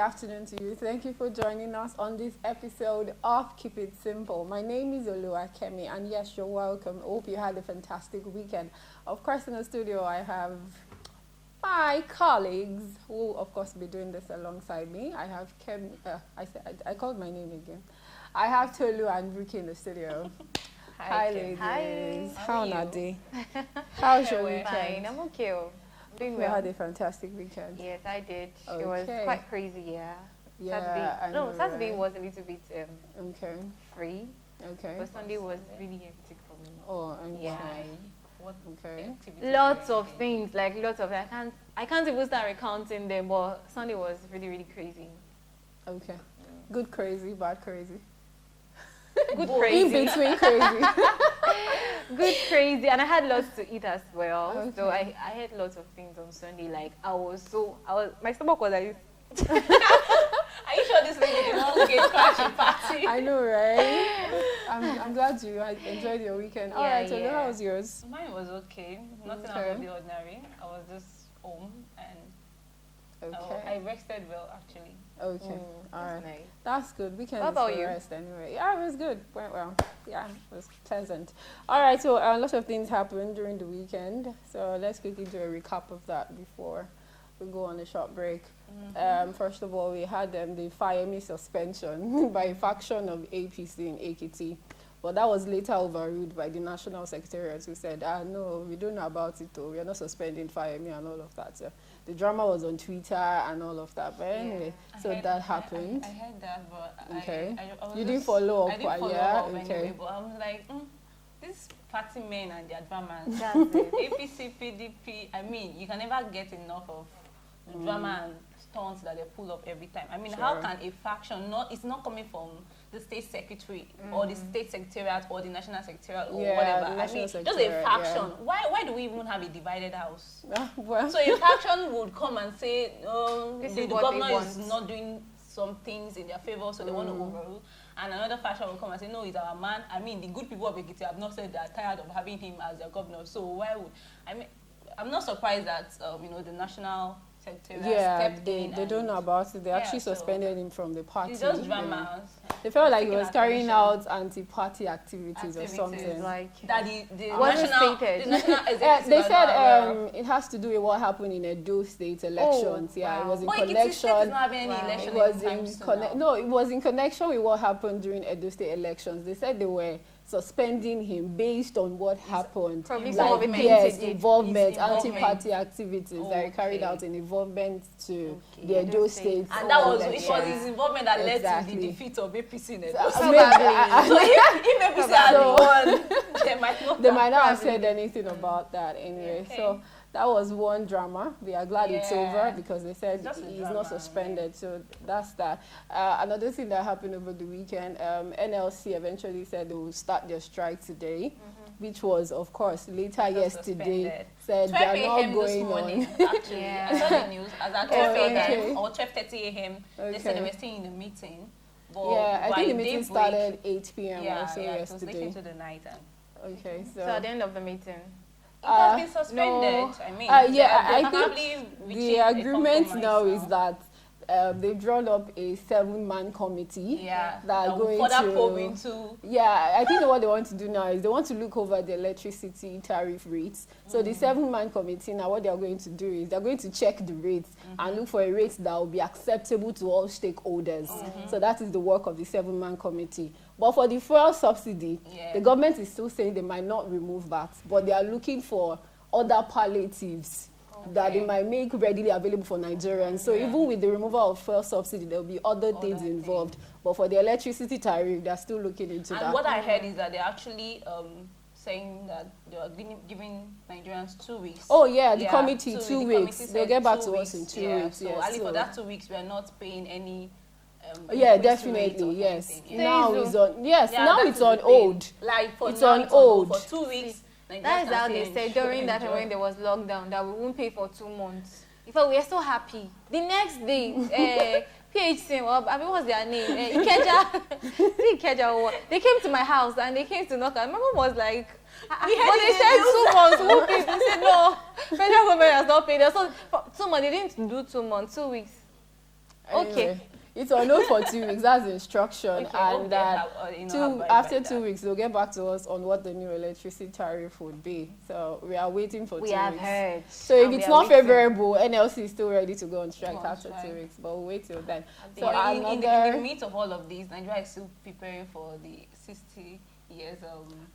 afternoon to you. Thank you for joining us on this episode of Keep It Simple. My name is Oluwakemi, and yes, you're welcome. Hope you had a fantastic weekend. Of course, in the studio, I have my colleagues who, of course, will be doing this alongside me. I have I called my name again. I have Tolu and Ricky in the studio. Hi, ladies. Hi. How are you? How's your weekend? Fine, I'm okay. Doing We well. had a fantastic weekend. Yes, I did. Okay. It was quite crazy, yeah. Yeah, Saturday. I know, Saturday right? was a little bit Okay. free, Okay. but Sunday was really hectic for me. Oh, okay. Yeah. What Okay. activity Lots were you of doing? things, like lots of. I can't even start recounting them, but Sunday was really, really crazy. Okay. Good crazy, bad crazy. Good In crazy. between crazy. Good crazy, and I had lots to eat as well. So Okay. I had lots of things on Sunday. Like my stomach was like. Are you sure this lady did not get crashing party? I know, right? I'm glad you enjoyed your weekend. All Yeah, right, so yeah. how was yours? Mine was okay. Nothing Okay. out of the ordinary. I was just home and Okay. I rested well actually. Okay. All right. Nice. That's good. Weekend What is about for you? rest anyway. Yeah, it was good. Went well. Yeah, it was pleasant. All right, so a lot of things happened during the weekend. So let's quickly do a recap of that before we go on a short break. First of all, we had the Fayemi suspension by a faction of APC in AKT. But that was later overruled by the National Secretariat, who said, no, we don't know about it, though. We are not suspending Fayemi and all of that. So the drama was on Twitter and all of that. But anyway, I so heard- that happened. I heard that, but Okay. I was You didn't just- follow up, I didn't follow yeah? up Okay. anyway, but I was like, these party men and their dramas. That's it. APC, PDP, I mean, you can never get enough of the drama and stunts that they pull up every time. I mean, how Sure. can a faction, it's not coming from the state secretary or the state secretariat or the national secretariat or Yeah, whatever. the I national mean, just a secretariat, faction. Why do we even have a divided house? Well, So a faction would come and say, This the is what they governor is want. not doing some things in their favor, so they want to overrule. And another faction will come and say, no, he's our man. I mean, the good people of Ekiti have not said they're tired of having him as their governor. So why would, I mean, I'm not surprised that, the national secretariat stepped they in don't and know about it. They Yeah, actually so suspended him from the party. It's just Yeah. dramas. They felt like he Seeking was carrying attention. out anti-party activities or Activities, something. Like That the Wasn't national, stated. the national They executive said are not aware of. it has to do with what happened in Edo State elections. Yeah, it wow. was in But Ekiti State is connection. not having any Wow. election It was anytime in soon now. no, it was in connection with what happened during Edo State elections. They said they were suspending him based on what happened. Probably some of the things yes, he did. involvement, His involvement. anti-party activities that he carried Okay. out in involvement to Okay. the Edo Edo State. State. And that was, it election. was his involvement that led to Exactly. the defeat of APC in Edo. So, So maybe- if APC had So- won, they might not They might not have Probably. said anything about that anyway. Okay. So that was one drama. We are glad it's Yeah. over because they said Just a he's drama, not suspended. So that's that. Another thing that happened over the weekend, NLC eventually said they will start their strike today, which was, of course, later Just yesterday suspended. said 12 they are not a.m. this going morning, on. actually. Yeah. I saw the news as at 12 Oh, a.m. okay. or 12:30 a.m. They said they were staying in the meeting. But Yeah, I by think the meeting daybreak- started 8 p.m. Yeah, or so yeah, it was late yesterday. into the night. And Okay, so at the end of the meeting. it has been no. suspended. I mean, Yeah, they I can think probably the reaching a agreement compromise now is that they've drawn up a 7-man committee. yeah, that are will going further to- probe into Yeah, I think what they want to do now is they want to look over the electricity tariff rates. So the 7-man committee now, what they are going to do is they're going to check the rates and look for a rate that will be acceptable to all stakeholders. So that is the work of the 7-man committee. But for the fuel subsidy, Yeah. the government is still saying they might not remove that, but they are looking for other palliatives that they might make readily available for Nigerians. So even with the removal of fuel subsidy, there will be other things things. involved. But for the electricity tariff, they're still looking into And that. what I heard is that they're actually saying that they are giving Nigerians 2 weeks. Oh yeah, the Yeah, committee, so 2 the weeks. committee They'll said get back 2 to us in 2 weeks. So Yes. at least for that 2 weeks, we are not paying any. Yeah, increased rate definitely. or Yes. anything. Yeah. Now Days, it's on. Yes. Yeah, now that it's is the on thing. hold. Like for It's now, on it's on hold. hold. For 2 weeks. Nigerians That is can how still they said during that time enjoy. when there was lockdown that we won't pay for 2 months. In fact, we are so happy. The next day, PHC, I mean, what's their name? Ikeja. They came to my house and they came to knock. And my mom was like, but they said 2 months. Who paid? They said no. Federal government has not paid us. So for 2 months, they didn't do 2 months, 2 weeks. Okay. It's on hold for 2 weeks. That's the instruction, Okay, and hope they that have, abide by after that. 2 weeks they'll get back to us on what the new electricity tariff would be. So we are waiting for 2 We weeks. have heard. So if And it's we are not waiting. favorable, NLC is still ready to go on strike Go on after strike. 2 weeks, but we'll wait till then. So So in the another, midst of all of these, Nigeria is still preparing for the 60 years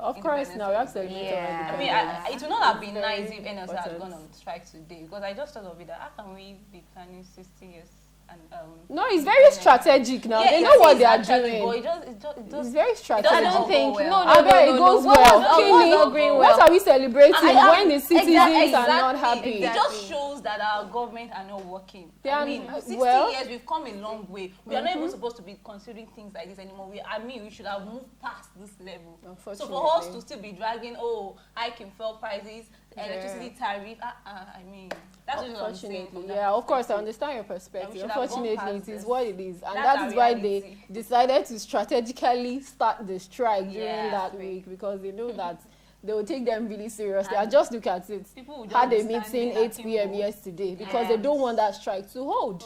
of course, now we have to celebration. admit Yeah. I already. mean, it would not have been Very nice if NLC had important. gone on strike today, because I just thought of it that how can we be planning 60 years and No, it's very strategic now. Yeah, They it know what is they are actually, doing. But it It's just very strategic. doesn't I don't go think. well. No, no, I no, bet no, it no. goes What well. was Kini, not going what well? are we celebrating when the citizens are not happy? It just shows that our government are not working. They I are- mean, 60 well- years, we've come a long way. We are not even supposed to be considering things like this anymore. We should have moved past this level. So for us to still be dragging, hiking fuel prices, electricity tariff, I mean, that's what I'm saying. Unfortunately, yeah, of course, I understand your Yeah, we perspective. should have gone Unfortunately, past it is this. what it is, and That's that is our why reality. they decided to strategically start the strike during Yeah. that week, because they know that they will take them really seriously. And just look at it. People will just Had a be meeting standing 8 at p.m. Kimbo. yesterday because they don't want that strike to hold.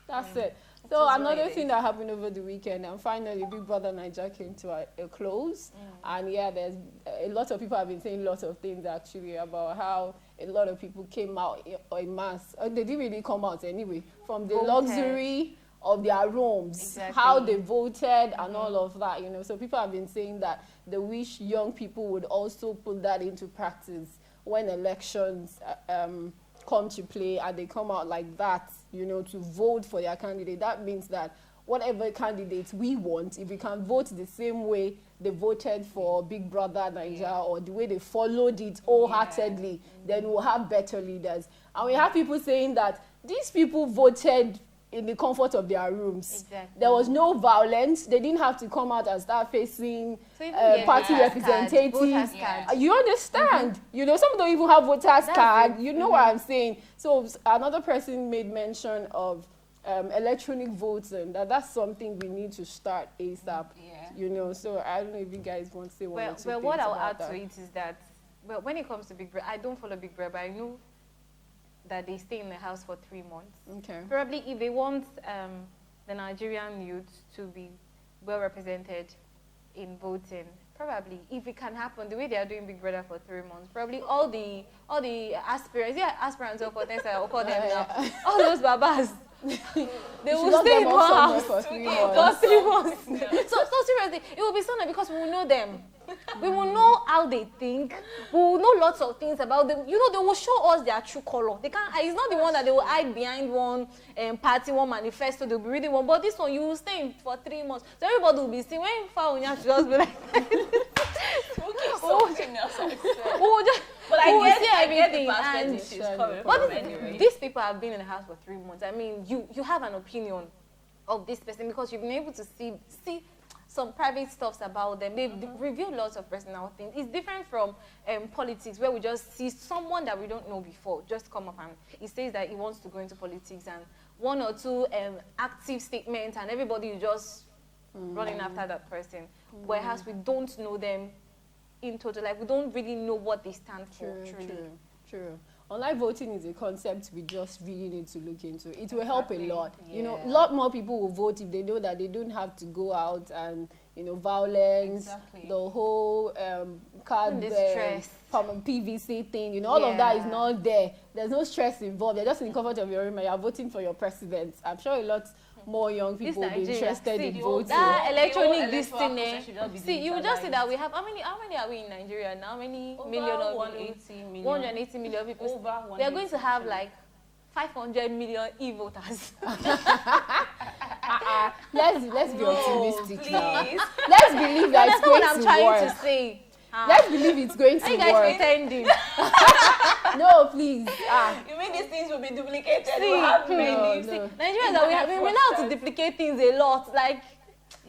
That's it. So is another what it thing is. that happened over the weekend, and finally Big Brother Niger came to a close. And yeah, there's a lot of people have been saying lots of things actually about how a lot of people came out en masse. They didn't really come out anyway, from the Voted. luxury of their rooms, Exactly. how they voted and all of that, you know. So people have been saying that they wish young people would also put that into practice when elections come to play and they come out like that, you know, to vote for their candidate. That means that whatever candidates we want, if we can vote the same way they voted for Big Brother Nigeria or the way they followed it wholeheartedly, then we'll have better leaders. And we have people saying that these people voted in the comfort of their rooms. Exactly. There was no violence. They didn't have to come out and start facing So even get party voters card, representatives. voters Yeah. card. You understand? You know, some don't even have voters That's card. it. You know what I'm saying? So another person made mention of electronic voting. That's something we need to start ASAP. Yeah. You know, so I don't know if you guys want to say one or Well, two well, things what I'll about add that. to it is that, well, when it comes to Big Brother, I don't follow Big Brother, but I know that they stay in the house for 3 months. Okay. Probably if they want the Nigerian youth to be well represented in voting, probably if it can happen the way they are doing Big Brother for 3 months, probably all the aspirants or potential, I'll call them now, all those babas, they You should will lock stay them in up one somewhere house for 3 for months. 3 months. So seriously, it will be so nice because we will know them. We will know how they think. We will know lots of things about them. You know, they will show us their true color. They can't. It's not the one that they will hide behind one party, one manifesto. They'll be reading one. But this one, you will stay in for 3 months. So everybody will be seeing. When Faunya should just be like, Something else I said. oh, just. But we will see I get the everything, perspective and- she's coming But from this- anyway. these people have been in the house for 3 months. I mean, you have an opinion of this person because you've been able to see some private stuffs about them. They've revealed lots of personal things. It's different from politics, where we just see someone that we don't know before just come up and he says that he wants to go into politics, and 1 or 2 active statements, and everybody is just running after that person. Whereas we don't know them in total, like we don't really know what they stand for. True. Online voting is a concept we just really need to look into. It will help a lot. You know, a Yeah. lot more people will vote if they know that they don't have to go out and, you know, violence, Exactly. the whole card The stress. from PVC thing, you know, all of that is Yeah. not there. There's no stress involved. You're just in the comfort of your room and you're voting for your president. I'm sure a lot more young people will be Nigeria, interested see, in the voting. That The electronic whole this electoral thing, process should just be see, you will just see that digitalized. we have how many are we in Nigeria now? How many Over million of 180 million. 180 million people? Over They are going to 180 have million. like 500 million e-voters. Let's be optimistic now. please. Let's believe that That's it's not what going I'm to trying work. to say. Let's believe it's going Are you to guys work. pretending? No, please. You mean these things will be duplicated? See, We'll have no, many. no. Nigerians are we know how to duplicate things a lot. Like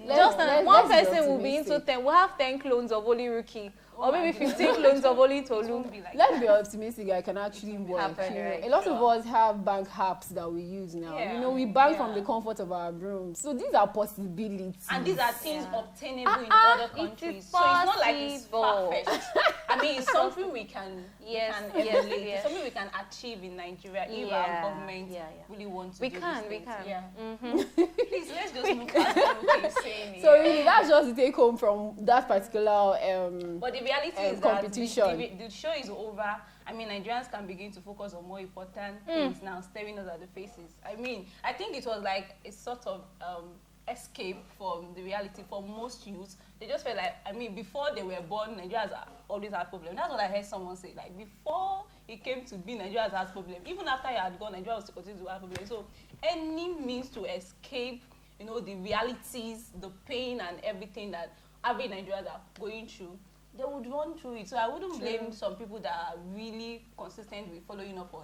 one let's be person will be into optimistic. 10. We'll have 10 clones of Holy Rookie, Oh or my maybe goodness. 15 clones of Holy It won't Tolu. be like Let's that. be optimistic that it can actually work. happen, You know, right? a lot of Sure. us have bank apps that we use now. Yeah, You know, we bank yeah. from the comfort of our rooms. So these are possibilities. And these are things Yeah. obtainable in Ah, other it is countries. So it's not like it's possible. far-fetched. I mean, it's something we can, Yes, we can yes, emulate. yes. It's something we can achieve in Nigeria if Yeah, our government yeah. really want to We do can, these we things. can. Yeah. Mm-hmm. Please, let's just move past what we keep saying. So yeah. really, that's just the take home from that particular But the reality is competition. that the show is over. I mean, Nigerians can begin to focus on more important things now, staring us at the faces. I mean, I think it was like a sort of escape from the reality for most youths. They just felt like, I mean, before they were born, Nigerians always had problems. That's what I heard someone say. Like, before it came to be, Nigerians had problems. Even after he had gone, Nigeria was to continue to have problems. So, any means to escape, you know, the realities, the pain and everything that average Nigerians are going through, they would run through it. So I wouldn't blame some people that are really consistent with following up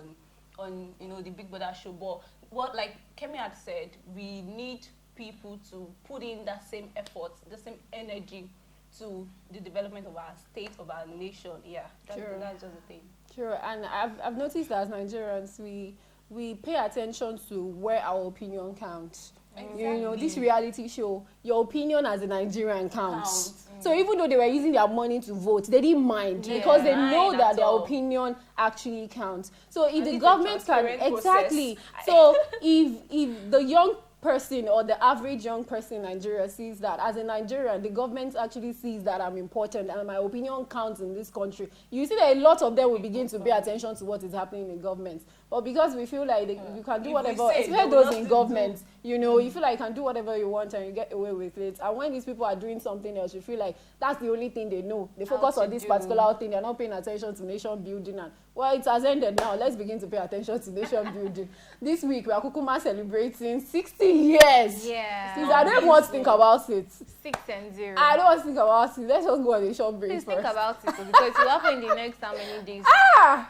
on you know, the Big Brother show. But what, like Kemi had said, we need people to put in that same effort, the same energy to the development of our state, of our nation. Yeah, that's just the thing. Sure, and I've noticed that as Nigerians, we pay attention to where our opinion counts. Exactly. You know, this reality show, your opinion as a Nigerian counts. So even though they were using their money to vote, they didn't mind because they know that their opinion actually counts. So if the government can exactly, so if the young person or the average young person in Nigeria sees that as a Nigerian, the government actually sees that I'm important and my opinion counts in this country, you see that a lot of them will begin to pay attention to what is happening in government. But because we feel like you can do whatever, especially those in government, you know, you feel like you can do whatever you want and you get away with it. And when these people are doing something else, you feel like that's the only thing they know. They focus on this particular thing. They're not paying attention to nation building. And well, it has ended now. Let's begin to pay attention to nation building. This week, we are Kukuma celebrating 60 years. Yeah. Since I don't even want to think about it. 6 and 0. I don't want to think about it. Let's just go on a short break Please first. think about it because it will happen in the next how many days?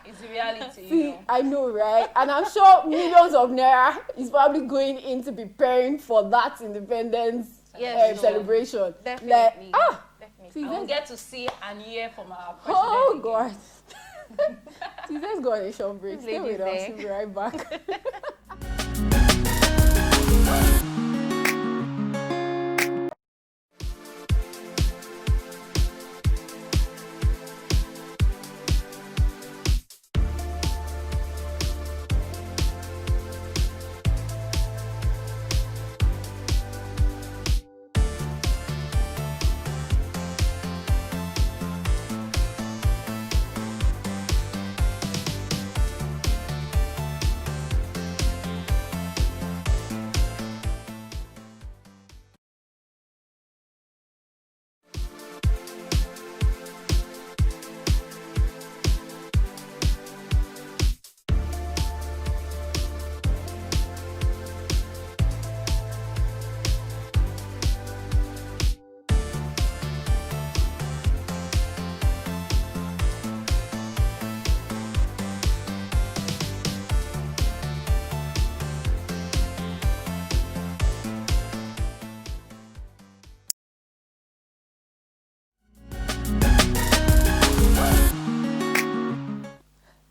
It's a reality. See, you know. I know, right? And I'm sure millions of naira is probably going into preparing for that independence celebration. Definitely. Like, Definitely. see, I will get to see and hear from our president. oh again. God. See, let's go on a short break. Stay with us. Ladies, We'll be right back.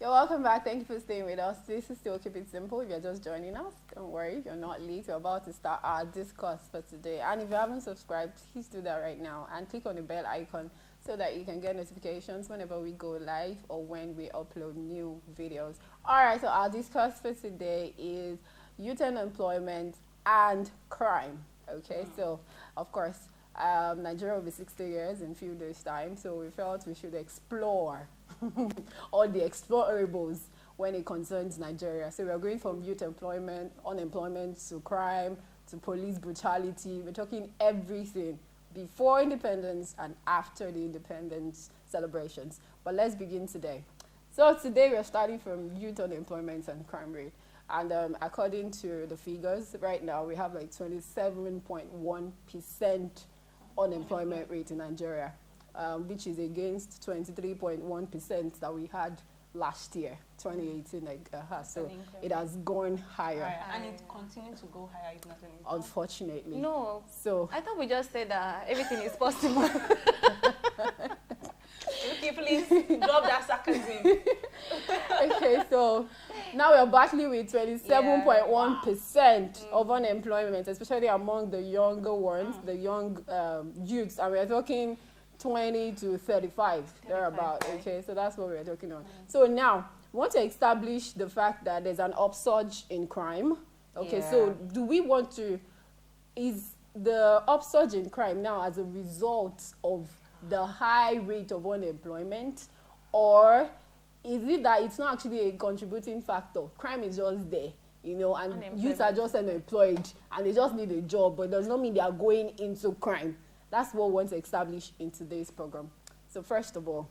Welcome back. Thank you for staying with us. This is still Keep It Simple. If you're just joining us, don't worry, you're not late. We're about to start our discourse for today. And if you haven't subscribed, please do that right now and click on the bell icon so that you can get notifications whenever we go live or when we upload new videos. All right, so our discuss for today is youth unemployment and crime. Okay, so of course, Nigeria will be 60 years in a few days' time, so we felt we should explore all the explorables when it concerns Nigeria. So we are going from youth unemployment to crime, to police brutality. We're talking everything before independence and after the independence celebrations. But let's begin today. So today we're starting from youth unemployment and crime rate. And according to the figures, right now we have like 27.1% unemployment rate in Nigeria. Which is against 23.1% that we had last year, 2018. So it has gone higher. And it continues to go higher, if not anything. Unfortunately. No. So I thought we just said that everything is possible. Okay, please drop that sarcasm. Okay, so now we're battling with 27.1% of unemployment, especially among the younger ones, the young youths, and we're talking 20 to 35, thereabout. right. Okay, so that's what we're talking on. So now, we want to establish the fact that there's an upsurge in crime. Okay, so Yeah. do we want to, is the upsurge in crime now as a result of the high rate of unemployment, or is it that it's not actually a contributing factor? Crime is just there, you know, and youth are just unemployed and they just need a job, but it does not mean they are going into crime. That's what we want to establish in today's program. So first of all,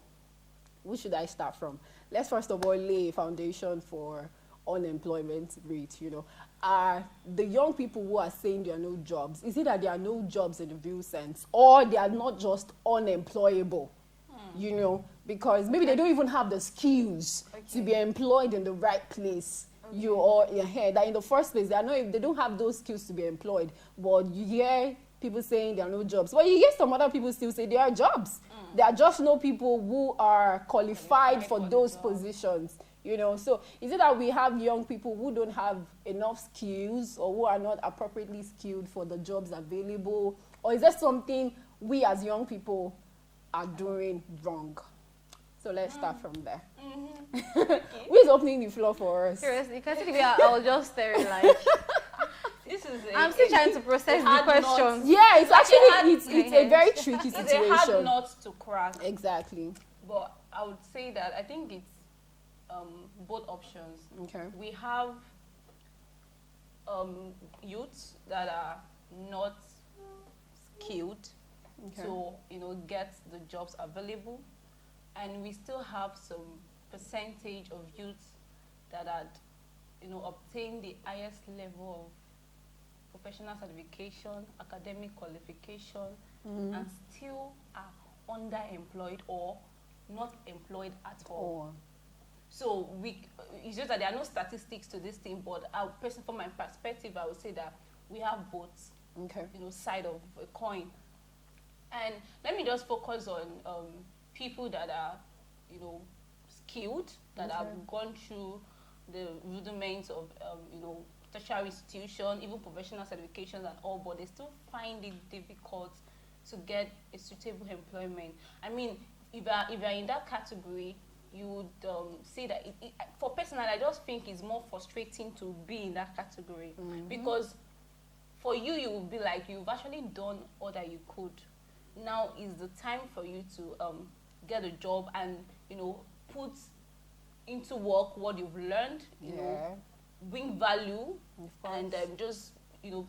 who should I start from? Let's first of all lay a foundation for unemployment rate, you know. Are the young people who are saying there are no jobs, is it that there are no jobs in the real sense, or they are not just unemployable? You know, because maybe they don't even have the skills to be employed in the right place. You or your head that in the first place they don't have those skills to be employed, but you hear people saying there are no jobs. Well, you hear some other people still say there are jobs. There are just no people who are qualified for those positions. You know, so is it that we have young people who don't have enough skills or who are not appropriately skilled for the jobs available, or is there something we as young people are doing wrong? So let's start from there. Who is opening the floor for us? Seriously, because I was just staring like. This is I'm still trying to process the questions. Yeah, it's actually it's Okay. a very tricky It's a situation. hard nut to crack. Exactly. But I would say that I think it's both options. Okay. We have youths that are not skilled Okay. to, you know, get the jobs available, and we still have some percentage of youths that had, you know, obtained the highest level of professional certification, academic qualification, and still are underemployed or not employed at all. So it's just that there are no statistics to this thing, but from my perspective, I would say that we have both, Okay. you know, side of a coin. And let me just focus on people that are, you know, skilled, that have gone through the rudiments of, you know, tertiary institution, even professional certifications and all, but they still find it difficult to get a suitable employment. I mean, if you're in that category, you would see that for personally, I just think it's more frustrating to be in that category, because for you, you will be like, you've actually done all that you could. Now is the time for you to get a job and, you know, put into work what you've learned, you know, bring value, and just, you know,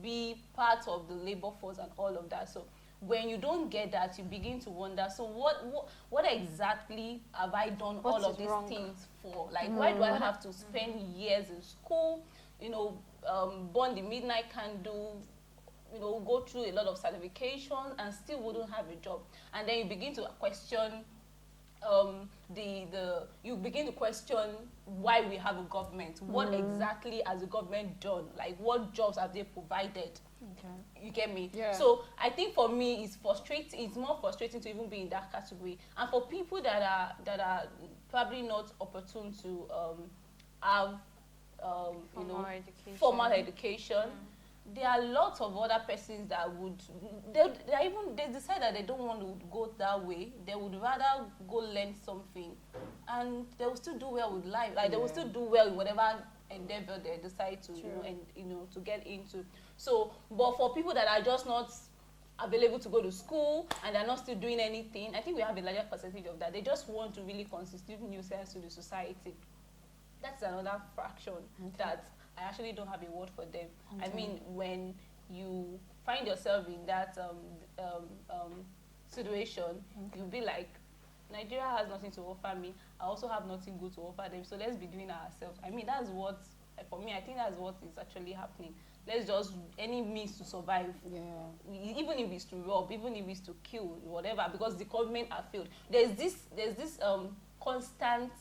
be part of the labor force and all of that. So when you don't get that, you begin to wonder, so what exactly have I done all of these things for? Like, why do I have to spend years in school, you know, burn the midnight candle, you know, go through a lot of certifications and still wouldn't have a job? And then you begin to question you begin to question why we have a government. What exactly has the government done? Like, what jobs have they provided? Okay. You get me? Yeah. So I think for me, it's frustrating. It's more frustrating to even be in that category. And for people that are probably not opportune to have you know, formal education. There are lots of other persons that would they decide that they don't want to go that way. They would rather go learn something, and they will still do well with life. Like, they will still do well in whatever endeavor they decide to, you know, to get into. So, but for people that are just not available to go to school and they're not still doing anything, I think we have a larger percentage of that. They just want to really constitute nuisance to the society. That's another fraction that I actually don't have a word for them. I mean, when you find yourself in that situation, you'll be like, Nigeria has nothing to offer me. I also have nothing good to offer them. So let's be doing it ourselves. I mean, that's what, for me, I think that's what is actually happening. Let's just, any means to survive. Yeah. Even if it's to rob, even if it's to kill, whatever, because the government are failed. There's this constant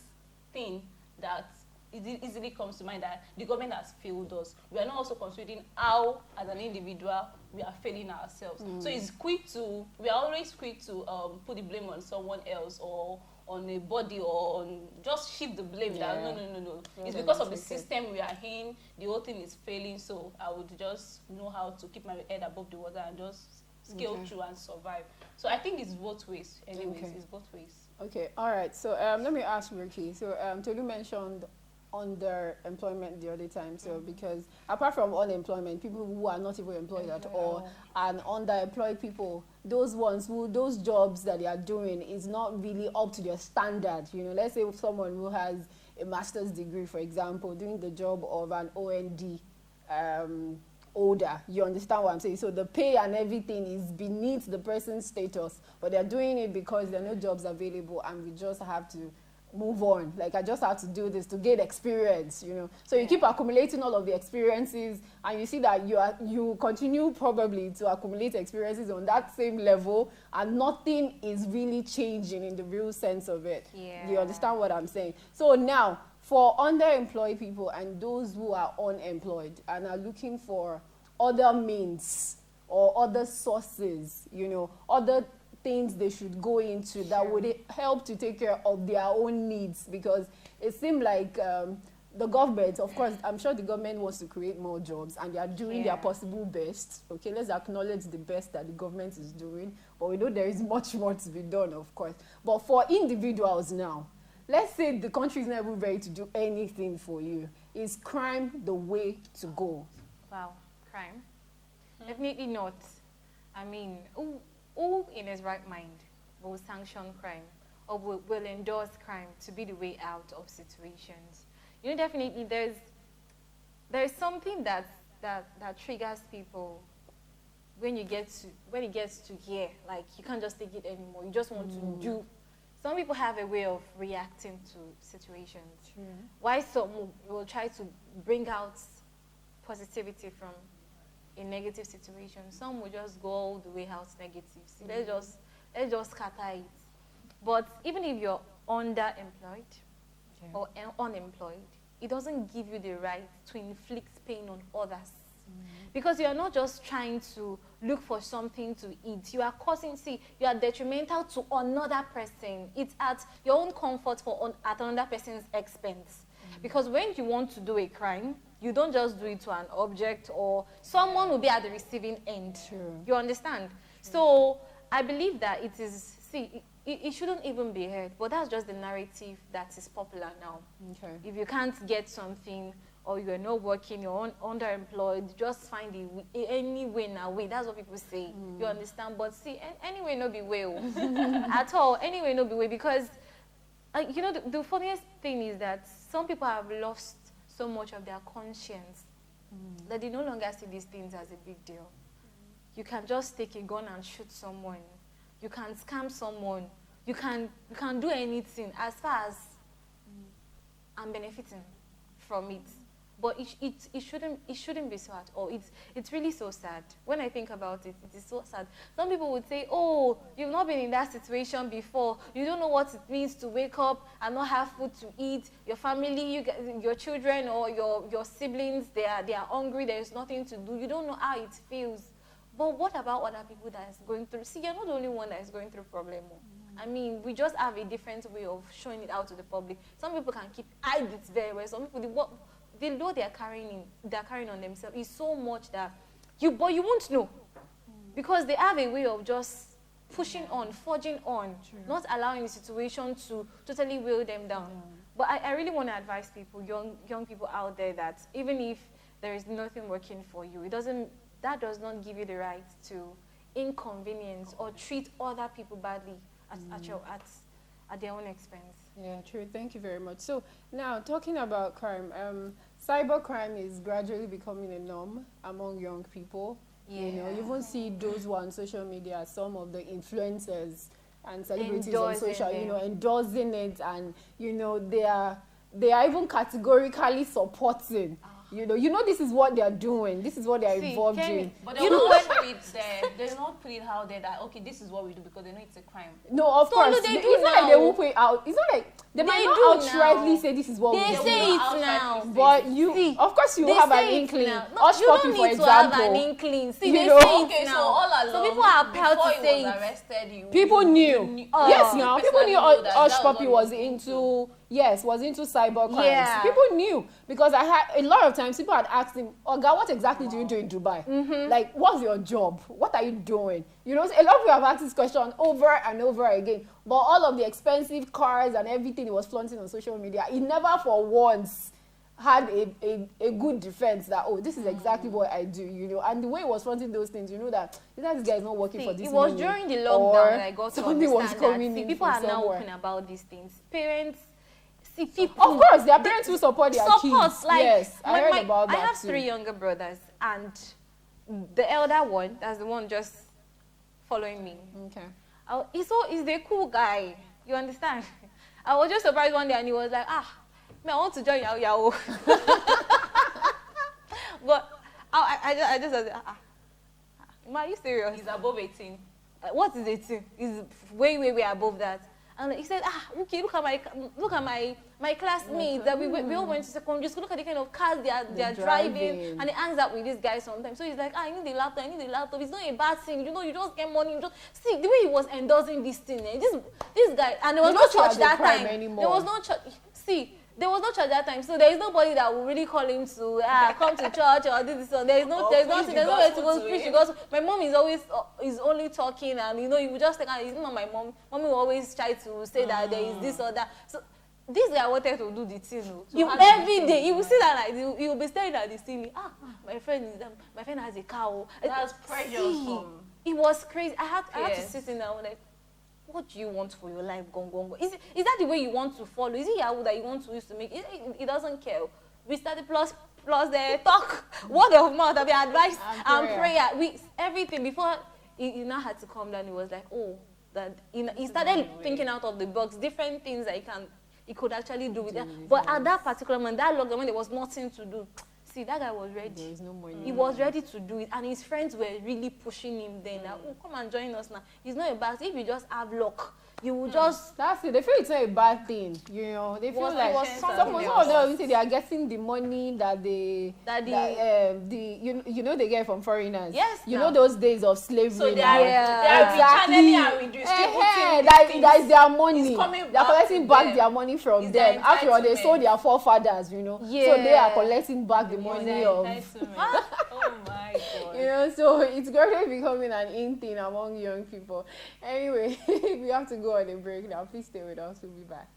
thing that it easily comes to mind, that the government has failed us. We are not also considering how, as an individual, we are failing ourselves. So we are always quick to put the blame on someone else, or on a body, or on just shift the blame. That no. It's because of the system we are in. The whole thing is failing. So I would just know how to keep my head above the water and just scale through and survive. So I think it's both ways. Anyways, it's both ways. Okay, all right. So let me ask Ricky. So Tolu mentioned underemployment the other time. So because apart from unemployment, people who are not even employed at all, and underemployed people, those jobs that they are doing is not really up to their standard. You know, let's say someone who has a master's degree, for example, doing the job of an OND older, you understand what I'm saying? So the pay and everything is beneath the person's status, but they're doing it because there are no jobs available, and we just have to move on. Like, I just have to do this to gain experience, you know. So you keep accumulating all of the experiences, and you see that you continue probably to accumulate experiences on that same level, and nothing is really changing in the real sense of it. You understand what I'm saying? So now, for underemployed people and those who are unemployed and are looking for other means or other sources, you know, other things they should go into that would help to take care of their own needs, because it seems like the government, of course, I'm sure the government wants to create more jobs, and they are doing their possible best. Okay, let's acknowledge the best that the government is doing, but we know there is much more to be done, of course. But for individuals now, let's say the country is not even ready to do anything for you. Is crime the way to go? Wow, crime? Definitely not. I mean, who in his right mind will sanction crime or will endorse crime to be the way out of situations? You know, definitely there's something that triggers people when it gets to here. Like, you can't just take it anymore. You just want to do. Some people have a way of reacting to situations. Why some will try to bring out positivity from a negative situation. Some will just go all the way out negative. See, let's just scatter it. But even if you're underemployed or unemployed, it doesn't give you the right to inflict pain on others. Because you are not just trying to look for something to eat. You are you are detrimental to another person. It's at your own comfort at another person's expense. Because when you want to do a crime, you don't just do it to an object, or someone will be at the receiving end. You understand? So I believe that it shouldn't even be heard, but that's just the narrative that is popular now. If you can't get something, or you're not working, you're underemployed, just find any way now way. That's what people say. You understand? But see, anyway, no be way at all. Anyway, no be way, because you know, the funniest thing is that some people have lost so much of their conscience that they no longer see these things as a big deal. You can just take a gun and shoot someone. You can scam someone. You can do anything as far as I'm benefiting from it. But it shouldn't be so at all. It's really so sad. When I think about it, it is so sad. Some people would say, oh, you've not been in that situation before. You don't know what it means to wake up and not have food to eat. Your family, your children or your siblings, they are hungry. There is nothing to do. You don't know how it feels. But what about other people that is going through? See, you're not the only one that is going through problem. I mean, we just have a different way of showing it out to the public. Some people can hide it very well. Some people, the load they're carrying on themselves is so much that you won't know, because they have a way of just pushing on, forging on, not allowing the situation to totally weigh them down. But I really want to advise people, young people out there, that even if there is nothing working for you, that does not give you the right to inconvenience or treat other people badly at their own expense. Yeah, true. Thank you very much. So now, talking about crime, cybercrime is gradually becoming a norm among young people. You know, you even see those who are on social media, some of the influencers and celebrities on social, endorsing it, and they are even categorically supporting. You know, this is what they are doing. This is what they are involved in. But they will not put it out there that, okay, this is what we do, because they know it's a crime. No, of course. It's not like they won't put it out. It's not like they might not outrightly say this is what we do. They say it now. But of course, you have an inkling. You don't need to have an inkling. See, they say it now. So all along, So people are proud before to he say was it. arrested, People knew. Yes, now people personally knew know that Hush that Puppy what was he into. Yes, was into cyber crimes. Yeah. People knew because I had a lot of times people had asked him, "Oga, what exactly do you do in Dubai? Like, what's your job? What are you doing?" You know, a lot of people have asked this question over and over again. But all of the expensive cars and everything he was flaunting on social media, he never for once had a good defense that, oh, this is exactly what I do, you know. And the way he was fronting those things, you know that this guy is not working for this it was money, during the or lockdown that I got to something was understand coming that in people from are now somewhere. open about these things. Parents, people. Of course, their parents will support their kids. Like, yes, I heard about I that have too. 3 younger brothers, and the elder one, that's the one just following me. Okay. He's a cool guy. You understand? I was just surprised one day, and he was like, man, I want to join Yao. But I just was like, man, are you serious? He's above 18. What is 18? He's way, way, way above that. And he said, Ruki, look at my classmates that we all went to secondary school. Look at the kind of cars they are driving. And he hangs out with this guy sometimes. So he's like, I need the laptop. It's not a bad thing. You know, you just get money. You just see the way he was endorsing this thing. This guy, and there was no church that time. There was no church. See, there was no church that time, so there is nobody that will really call him to come to church or this. So there's no way to go preach the gospel. My mom is always is only talking, and you know, you will just think, it's not my mom. Mommy will always try to say that there is this or that. So this guy wanted to do the thing. Every day he will see that, like he will be staring at the ceiling. My friend has a cow. That's pressure. It was crazy. I had to sit in there like, what do you want for your life? Gong. Is that the way you want to follow? Is it Yahoo that you want to use to make? It doesn't care. We started plus the talk, word of mouth, the advice and prayer. Everything before he now had to come down. He was like, that he started thinking out of the box, different things that he could actually do with that. But at that particular moment, that lockdown, when there was nothing to do, see, that guy was ready. There is no money. He was ready to do it, and his friends were really pushing him then. That, come and join us now. It's not a bad thing. If you just have luck, you will just... That's it. They feel it's not a bad thing, you know. They feel like some of them say they are getting the money that they you know they get from foreigners. Yes. You know those days of slavery. So they are exactly. and redistributing. That is their money. They are collecting back their money from them. After all, they sold their forefathers, you know. Yeah. So they are collecting back the money of... Oh my God. You know, so it's gradually becoming an in thing among young people. Anyway, we have to go on a break now. Please stay with us. We'll be back.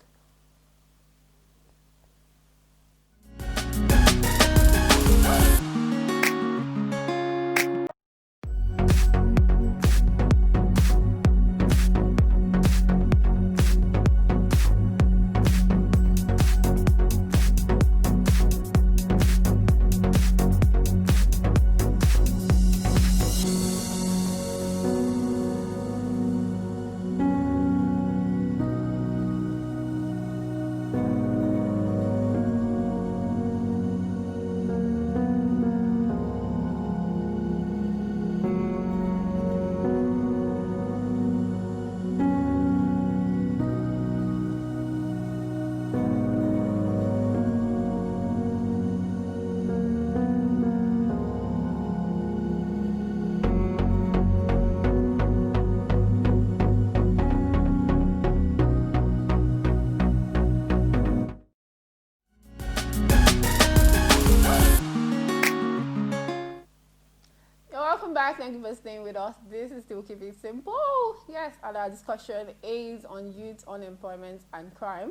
Back. Thank you for staying with us. This is Still Keep It Simple. Yes, and our discussion is on youth unemployment and crime.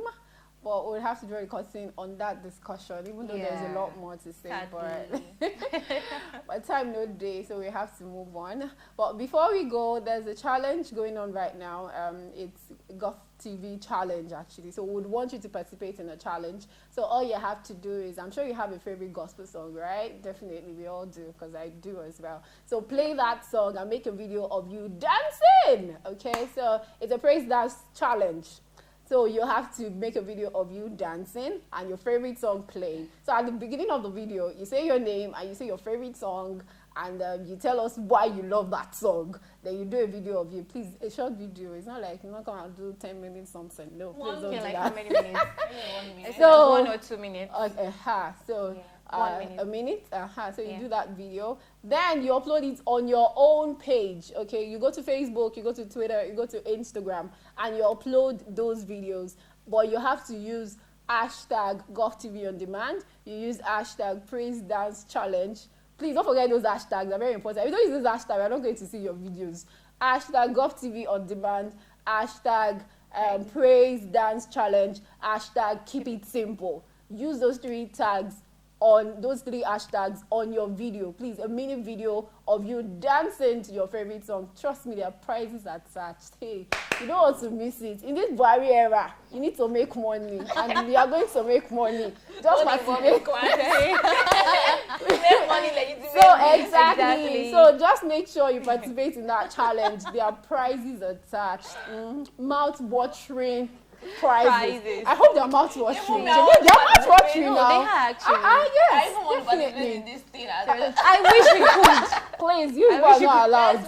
But we'll have to draw a curtain on that discussion, even though there's a lot more to say. But time no day, so we have to move on. But before we go, there's a challenge going on right now. It's GOFTV challenge, actually. So we would want you to participate in a challenge. So all you have to do is, I'm sure you have a favorite gospel song, right? Definitely, we all do, because I do as well. So play that song and make a video of you dancing, okay? So it's a praise dance challenge. So you have to make a video of you dancing and your favorite song playing. So at the beginning of the video, you say your name and you say your favorite song, and you tell us why you love that song. Then you do a video of you. Please, a short video. It's not like you're not going to do 10 minutes something. No, please don't do that. How many minutes? So 1 or 2 minutes. So a minute. So you Yeah. do that video. Then you upload it on your own page. Okay, you go to Facebook, you go to Twitter, you go to Instagram, and you upload those videos. But you have to use hashtag GovTV on demand. You use hashtag Praise Dance Challenge. Please don't forget those hashtags. They're very important. If you don't use those hashtags, we're not going to see your videos. Hashtag GovTV on demand. Hashtag Praise Dance Challenge. Hashtag Keep It Simple. Use those 3 tags on those 3 hashtags on your video. Please, a mini video of you dancing to your favorite song. Trust me, there are prizes attached. Hey, you don't want to miss it. In this Buhari era, you need to make money, and we are going to make money. Just participate. Make money legitimately. So exactly. So just make sure you participate in that challenge. There are prizes attached. Mouth-watering prizes. I hope they're mouth-watering. They're mouth-watering No, now. they are actually. Yes, I even want to participate definitely. in this thing. I wish we could. Please, you are not allowed.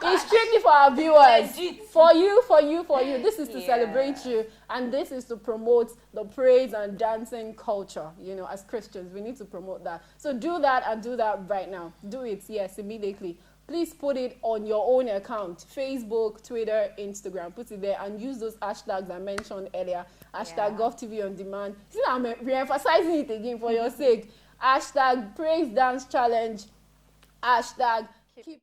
It's strictly for our viewers. Legit. For you. This is to Yeah. celebrate you, and this is to promote the praise and dancing culture. You know, as Christians, we need to promote that. So do that and do that right now. Do it, yes, immediately. Please put it on your own account, Facebook, Twitter, Instagram. Put it there and use those hashtags I mentioned earlier. Hashtag GovTV on demand. See, I'm re-emphasizing it again for your sake. Hashtag Praise Dance Challenge. Hashtag keep.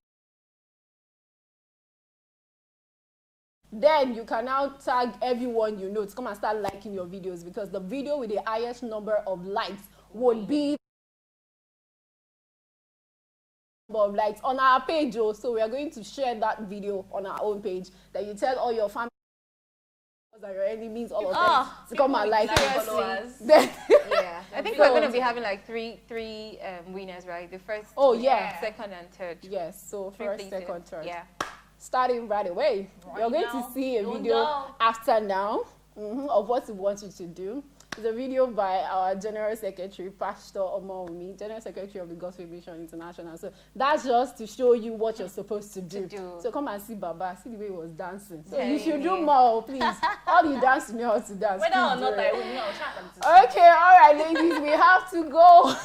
Then you can now tag everyone you know to come and start liking your videos, because the video with the highest number of likes would be of likes on our page. So we are going to share that video on our own page. That you tell all your family and your enemies, all of them, to come and like it. Then Yeah, I think we're going to be having like three winners, right? The first, second, and third. Yes, so Three first, places. second, third. Yeah. Starting right away. You're going to see a video after now of what we want you to do. It's a video by our General Secretary, Pastor Omawumi, General Secretary of the GOFAMINT International. So that's just to show you what you're supposed to do. So come and see Baba, see the way he was dancing. So you should do more, please. All you dance, you know how to dance. Whether or not I will know. Okay, all right, ladies, we have to go.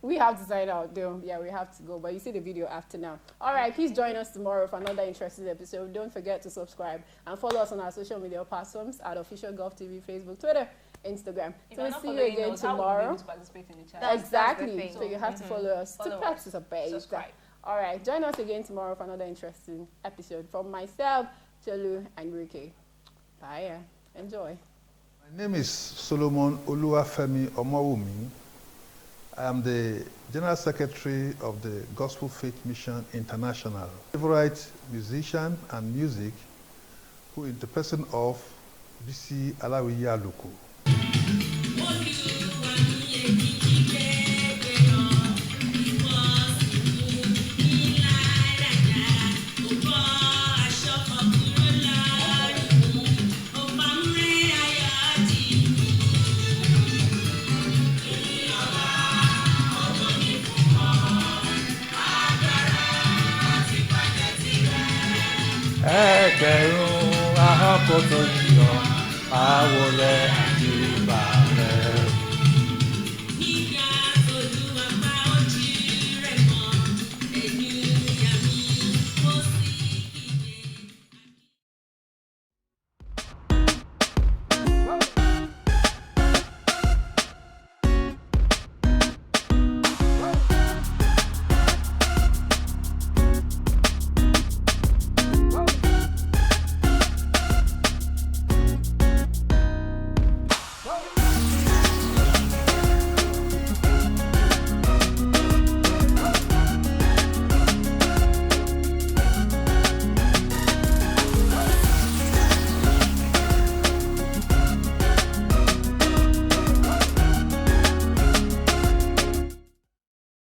We have to sign out, though. Yeah, we have to go. But you see the video after now. All right, please join us tomorrow for another interesting episode. Don't forget to subscribe and follow us on our social media platforms at Official GovTV, Facebook, Twitter, Instagram. So we'll see you again tomorrow. Exactly. So you have to follow us to participate. Subscribe. All right, join us again tomorrow for another interesting episode. From myself, Chelu, and Rike. Bye. Enjoy. My name is Solomon Oluwafemi Omawumi. I am the General Secretary of the Gospel Faith Mission International. Favorite musician and music, who in the person of Bisi Alawiye Aluko. Ẹgbẹ̀rún ahọ́n kò tó yọ àwòrán.